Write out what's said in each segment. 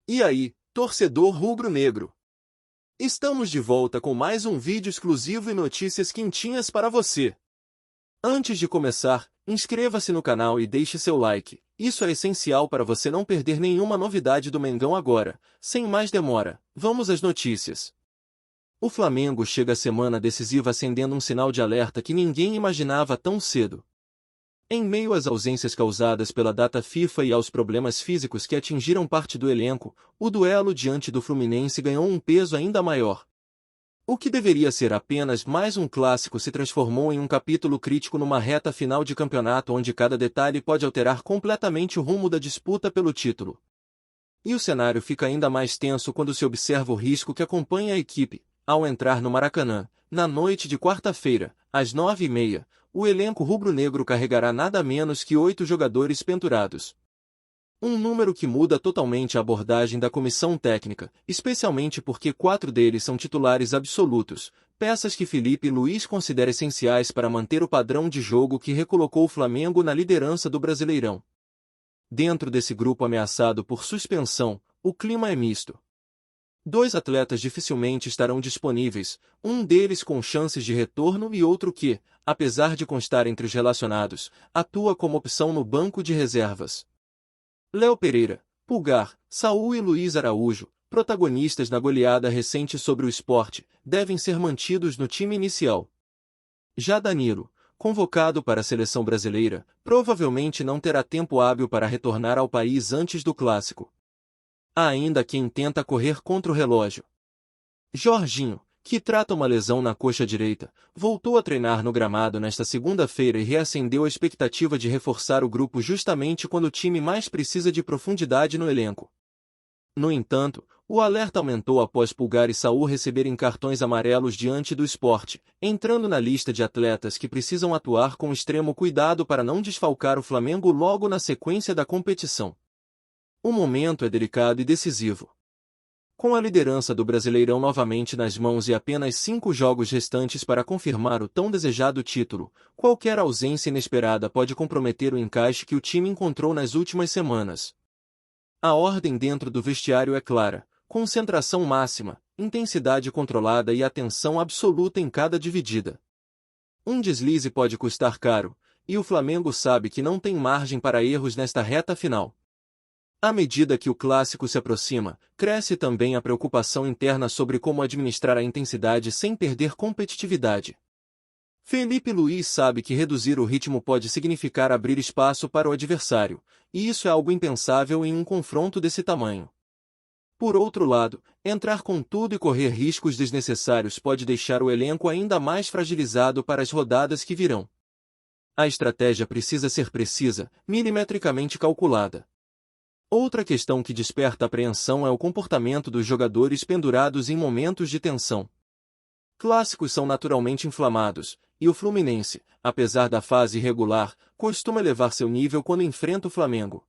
E aí, torcedor rubro-negro? Estamos de volta com mais um vídeo exclusivo e notícias quentinhas para você. Antes de começar, inscreva-se no canal e deixe seu like. Isso é essencial para você não perder nenhuma novidade do Mengão agora. Sem mais demora, vamos às notícias. O Flamengo chega à semana decisiva acendendo um sinal de alerta que ninguém imaginava tão cedo. Em meio às ausências causadas pela data FIFA e aos problemas físicos que atingiram parte do elenco, o duelo diante do Fluminense ganhou um peso ainda maior. O que deveria ser apenas mais um clássico se transformou em um capítulo crítico numa reta final de campeonato onde cada detalhe pode alterar completamente o rumo da disputa pelo título. E o cenário fica ainda mais tenso quando se observa o risco que acompanha a equipe. Ao entrar no Maracanã, na noite de quarta-feira, às 9h30, o elenco rubro-negro carregará nada menos que 8 jogadores pendurados. Um número que muda totalmente a abordagem da comissão técnica, especialmente porque 4 deles são titulares absolutos, peças que Felipe Luiz considera essenciais para manter o padrão de jogo que recolocou o Flamengo na liderança do Brasileirão. Dentro desse grupo ameaçado por suspensão, o clima é misto. 2 atletas dificilmente estarão disponíveis, um deles com chances de retorno e outro que, apesar de constar entre os relacionados, atua como opção no banco de reservas. Léo Pereira, Pulgar, Saúl e Luiz Araújo, protagonistas na goleada recente sobre o Sport, devem ser mantidos no time inicial. Já Danilo, convocado para a seleção brasileira, provavelmente não terá tempo hábil para retornar ao país antes do clássico. Há ainda quem tenta correr contra o relógio. Jorginho, que trata uma lesão na coxa direita, voltou a treinar no gramado nesta segunda-feira e reacendeu a expectativa de reforçar o grupo justamente quando o time mais precisa de profundidade no elenco. No entanto, o alerta aumentou após Pulgar e Saúl receberem cartões amarelos diante do Sport, entrando na lista de atletas que precisam atuar com extremo cuidado para não desfalcar o Flamengo logo na sequência da competição. O momento é delicado e decisivo. Com a liderança do Brasileirão novamente nas mãos e apenas 5 jogos restantes para confirmar o tão desejado título, qualquer ausência inesperada pode comprometer o encaixe que o time encontrou nas últimas semanas. A ordem dentro do vestiário é clara: concentração máxima, intensidade controlada e atenção absoluta em cada dividida. Um deslize pode custar caro, e o Flamengo sabe que não tem margem para erros nesta reta final. À medida que o clássico se aproxima, cresce também a preocupação interna sobre como administrar a intensidade sem perder competitividade. Felipe Luiz sabe que reduzir o ritmo pode significar abrir espaço para o adversário, e isso é algo impensável em um confronto desse tamanho. Por outro lado, entrar com tudo e correr riscos desnecessários pode deixar o elenco ainda mais fragilizado para as rodadas que virão. A estratégia precisa ser precisa, milimetricamente calculada. Outra questão que desperta apreensão é o comportamento dos jogadores pendurados em momentos de tensão. Clássicos são naturalmente inflamados, e o Fluminense, apesar da fase irregular, costuma elevar seu nível quando enfrenta o Flamengo.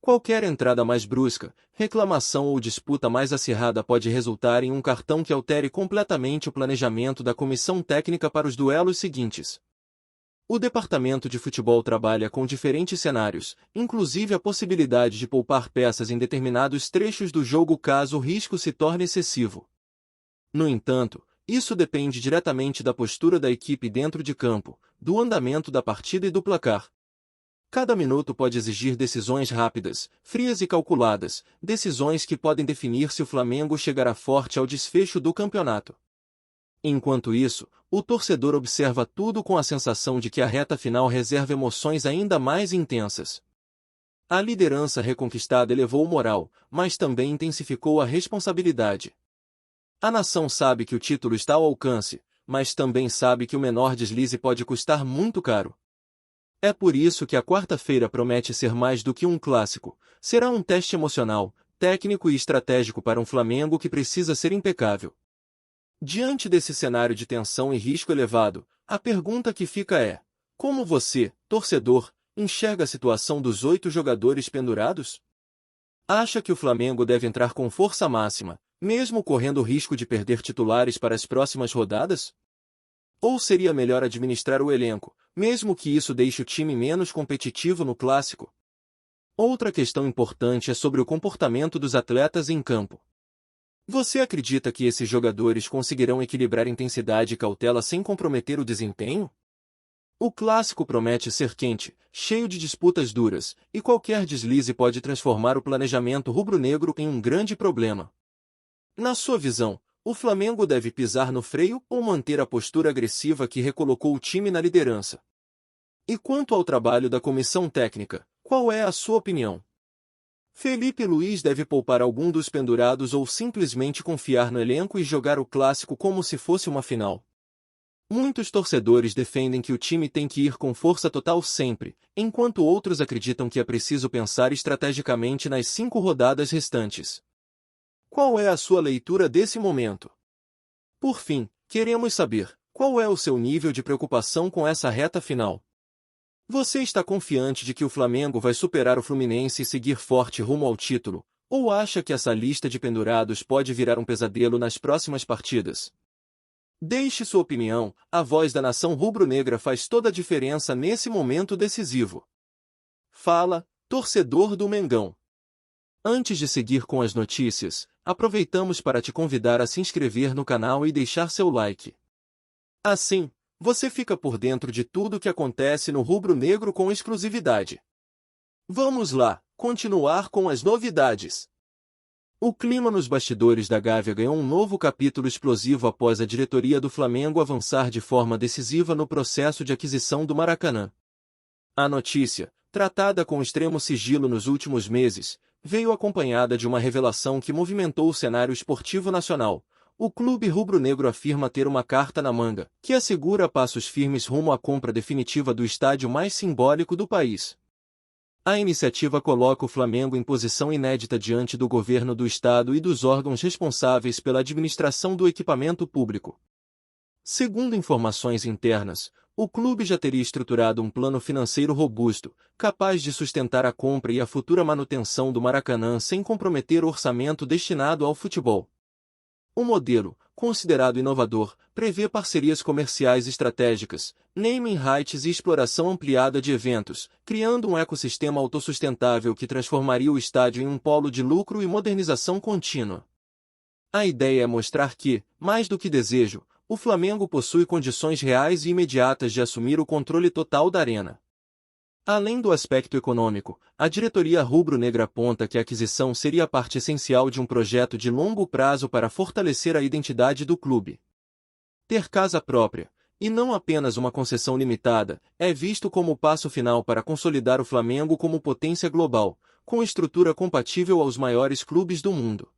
Qualquer entrada mais brusca, reclamação ou disputa mais acirrada pode resultar em um cartão que altere completamente o planejamento da comissão técnica para os duelos seguintes. O departamento de futebol trabalha com diferentes cenários, inclusive a possibilidade de poupar peças em determinados trechos do jogo caso o risco se torne excessivo. No entanto, isso depende diretamente da postura da equipe dentro de campo, do andamento da partida e do placar. Cada minuto pode exigir decisões rápidas, frias e calculadas, decisões que podem definir se o Flamengo chegará forte ao desfecho do campeonato. Enquanto isso, o torcedor observa tudo com a sensação de que a reta final reserva emoções ainda mais intensas. A liderança reconquistada elevou o moral, mas também intensificou a responsabilidade. A nação sabe que o título está ao alcance, mas também sabe que o menor deslize pode custar muito caro. É por isso que a quarta-feira promete ser mais do que um clássico, será um teste emocional, técnico e estratégico para um Flamengo que precisa ser impecável. Diante desse cenário de tensão e risco elevado, a pergunta que fica é: como você, torcedor, enxerga a situação dos 8 jogadores pendurados? Acha que o Flamengo deve entrar com força máxima, mesmo correndo o risco de perder titulares para as próximas rodadas? Ou seria melhor administrar o elenco, mesmo que isso deixe o time menos competitivo no clássico? Outra questão importante é sobre o comportamento dos atletas em campo. Você acredita que esses jogadores conseguirão equilibrar intensidade e cautela sem comprometer o desempenho? O clássico promete ser quente, cheio de disputas duras, e qualquer deslize pode transformar o planejamento rubro-negro em um grande problema. Na sua visão, o Flamengo deve pisar no freio ou manter a postura agressiva que recolocou o time na liderança? E quanto ao trabalho da comissão técnica, qual é a sua opinião? Felipe Luiz deve poupar algum dos pendurados ou simplesmente confiar no elenco e jogar o clássico como se fosse uma final? Muitos torcedores defendem que o time tem que ir com força total sempre, enquanto outros acreditam que é preciso pensar estrategicamente nas 5 rodadas restantes. Qual é a sua leitura desse momento? Por fim, queremos saber, qual é o seu nível de preocupação com essa reta final? Você está confiante de que o Flamengo vai superar o Fluminense e seguir forte rumo ao título, ou acha que essa lista de pendurados pode virar um pesadelo nas próximas partidas? Deixe sua opinião, a voz da nação rubro-negra faz toda a diferença nesse momento decisivo. Fala, torcedor do Mengão. Antes de seguir com as notícias, aproveitamos para te convidar a se inscrever no canal e deixar seu like. Assim, você fica por dentro de tudo o que acontece no rubro-negro com exclusividade. Vamos lá, continuar com as novidades. O clima nos bastidores da Gávea ganhou um novo capítulo explosivo após a diretoria do Flamengo avançar de forma decisiva no processo de aquisição do Maracanã. A notícia, tratada com extremo sigilo nos últimos meses, veio acompanhada de uma revelação que movimentou o cenário esportivo nacional. O clube rubro-negro afirma ter uma carta na manga, que assegura passos firmes rumo à compra definitiva do estádio mais simbólico do país. A iniciativa coloca o Flamengo em posição inédita diante do governo do estado e dos órgãos responsáveis pela administração do equipamento público. Segundo informações internas, o clube já teria estruturado um plano financeiro robusto, capaz de sustentar a compra e a futura manutenção do Maracanã sem comprometer o orçamento destinado ao futebol. O modelo, considerado inovador, prevê parcerias comerciais estratégicas, naming rights e exploração ampliada de eventos, criando um ecossistema autossustentável que transformaria o estádio em um polo de lucro e modernização contínua. A ideia é mostrar que, mais do que desejo, o Flamengo possui condições reais e imediatas de assumir o controle total da arena. Além do aspecto econômico, a diretoria rubro-negra aponta que a aquisição seria parte essencial de um projeto de longo prazo para fortalecer a identidade do clube. Ter casa própria, e não apenas uma concessão limitada, é visto como o passo final para consolidar o Flamengo como potência global, com estrutura compatível aos maiores clubes do mundo.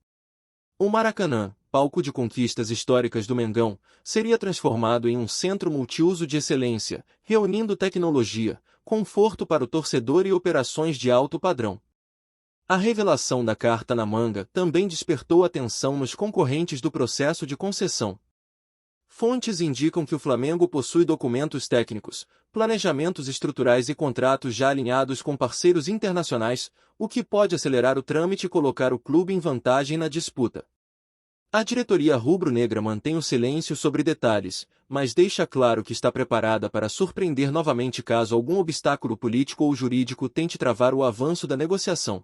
O Maracanã, palco de conquistas históricas do Mengão, seria transformado em um centro multiuso de excelência, reunindo tecnologia, conforto para o torcedor e operações de alto padrão. A revelação da carta na manga também despertou atenção nos concorrentes do processo de concessão. Fontes indicam que o Flamengo possui documentos técnicos, planejamentos estruturais e contratos já alinhados com parceiros internacionais, o que pode acelerar o trâmite e colocar o clube em vantagem na disputa. A diretoria rubro-negra mantém o silêncio sobre detalhes, mas deixa claro que está preparada para surpreender novamente caso algum obstáculo político ou jurídico tente travar o avanço da negociação.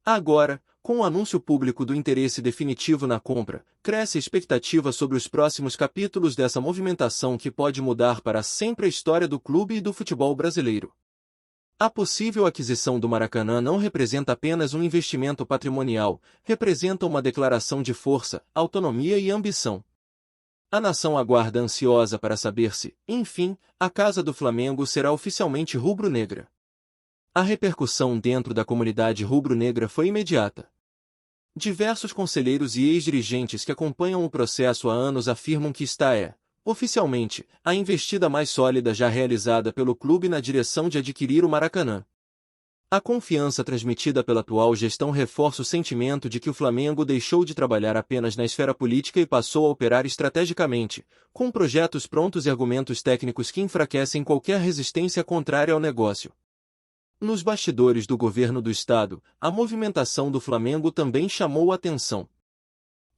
Agora, com o anúncio público do interesse definitivo na compra, cresce a expectativa sobre os próximos capítulos dessa movimentação que pode mudar para sempre a história do clube e do futebol brasileiro. A possível aquisição do Maracanã não representa apenas um investimento patrimonial, representa uma declaração de força, autonomia e ambição. A nação aguarda ansiosa para saber se, enfim, a casa do Flamengo será oficialmente rubro-negra. A repercussão dentro da comunidade rubro-negra foi imediata. Diversos conselheiros e ex-dirigentes que acompanham o processo há anos afirmam que oficialmente, a investida mais sólida já realizada pelo clube na direção de adquirir o Maracanã. A confiança transmitida pela atual gestão reforça o sentimento de que o Flamengo deixou de trabalhar apenas na esfera política e passou a operar estrategicamente, com projetos prontos e argumentos técnicos que enfraquecem qualquer resistência contrária ao negócio. Nos bastidores do governo do estado, a movimentação do Flamengo também chamou a atenção.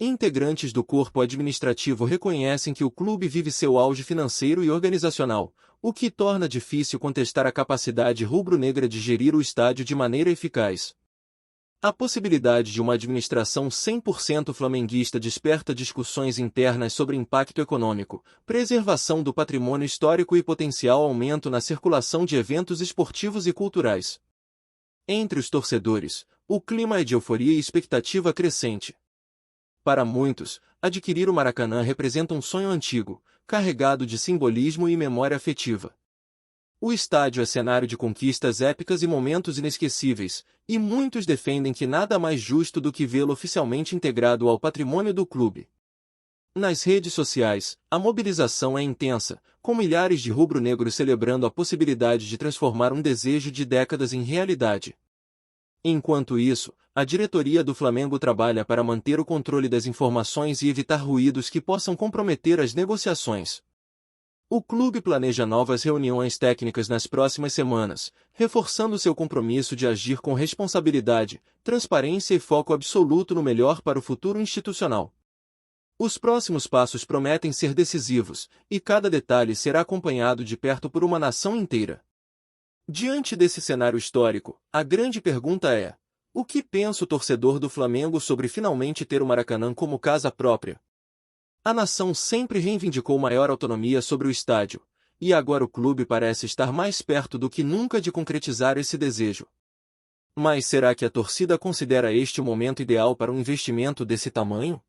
Integrantes do corpo administrativo reconhecem que o clube vive seu auge financeiro e organizacional, o que torna difícil contestar a capacidade rubro-negra de gerir o estádio de maneira eficaz. A possibilidade de uma administração 100% flamenguista desperta discussões internas sobre impacto econômico, preservação do patrimônio histórico e potencial aumento na circulação de eventos esportivos e culturais. Entre os torcedores, o clima é de euforia e expectativa crescente. Para muitos, adquirir o Maracanã representa um sonho antigo, carregado de simbolismo e memória afetiva. O estádio é cenário de conquistas épicas e momentos inesquecíveis, e muitos defendem que nada mais justo do que vê-lo oficialmente integrado ao patrimônio do clube. Nas redes sociais, a mobilização é intensa, com milhares de rubro-negros celebrando a possibilidade de transformar um desejo de décadas em realidade. Enquanto isso, a diretoria do Flamengo trabalha para manter o controle das informações e evitar ruídos que possam comprometer as negociações. O clube planeja novas reuniões técnicas nas próximas semanas, reforçando seu compromisso de agir com responsabilidade, transparência e foco absoluto no melhor para o futuro institucional. Os próximos passos prometem ser decisivos, e cada detalhe será acompanhado de perto por uma nação inteira. Diante desse cenário histórico, a grande pergunta é: o que pensa o torcedor do Flamengo sobre finalmente ter o Maracanã como casa própria? A nação sempre reivindicou maior autonomia sobre o estádio, e agora o clube parece estar mais perto do que nunca de concretizar esse desejo. Mas será que a torcida considera este o momento ideal para um investimento desse tamanho?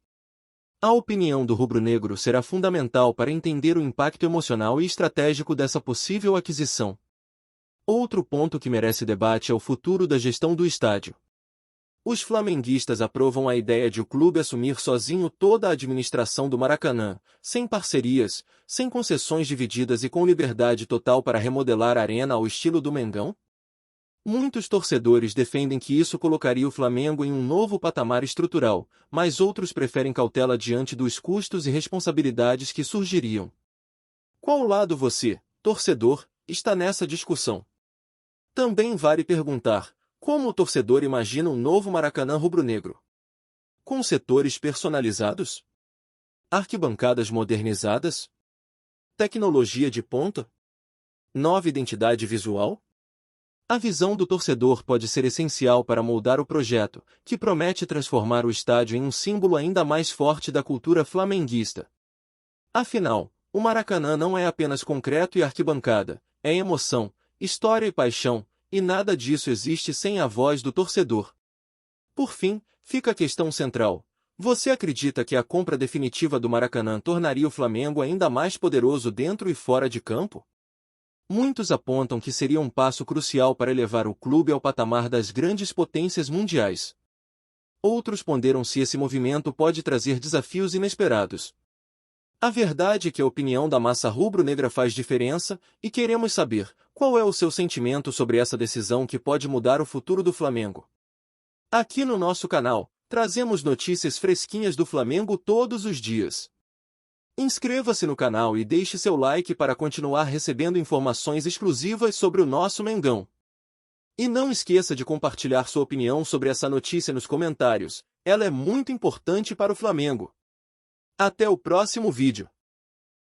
A opinião do rubro-negro será fundamental para entender o impacto emocional e estratégico dessa possível aquisição. Outro ponto que merece debate é o futuro da gestão do estádio. Os flamenguistas aprovam a ideia de o clube assumir sozinho toda a administração do Maracanã, sem parcerias, sem concessões divididas e com liberdade total para remodelar a arena ao estilo do Mengão? Muitos torcedores defendem que isso colocaria o Flamengo em um novo patamar estrutural, mas outros preferem cautela diante dos custos e responsabilidades que surgiriam. Qual lado você, torcedor, está nessa discussão? Também vale perguntar: como o torcedor imagina um novo Maracanã rubro-negro? Com setores personalizados? Arquibancadas modernizadas? Tecnologia de ponta? Nova identidade visual? A visão do torcedor pode ser essencial para moldar o projeto, que promete transformar o estádio em um símbolo ainda mais forte da cultura flamenguista. Afinal, o Maracanã não é apenas concreto e arquibancada, é emoção, história e paixão, e nada disso existe sem a voz do torcedor. Por fim, fica a questão central: você acredita que a compra definitiva do Maracanã tornaria o Flamengo ainda mais poderoso dentro e fora de campo? Muitos apontam que seria um passo crucial para elevar o clube ao patamar das grandes potências mundiais. Outros ponderam se esse movimento pode trazer desafios inesperados. A verdade é que a opinião da massa rubro-negra faz diferença, e queremos saber qual é o seu sentimento sobre essa decisão que pode mudar o futuro do Flamengo. Aqui no nosso canal, trazemos notícias fresquinhas do Flamengo todos os dias. Inscreva-se no canal e deixe seu like para continuar recebendo informações exclusivas sobre o nosso Mengão. E não esqueça de compartilhar sua opinião sobre essa notícia nos comentários, ela é muito importante para o Flamengo. Até o próximo vídeo.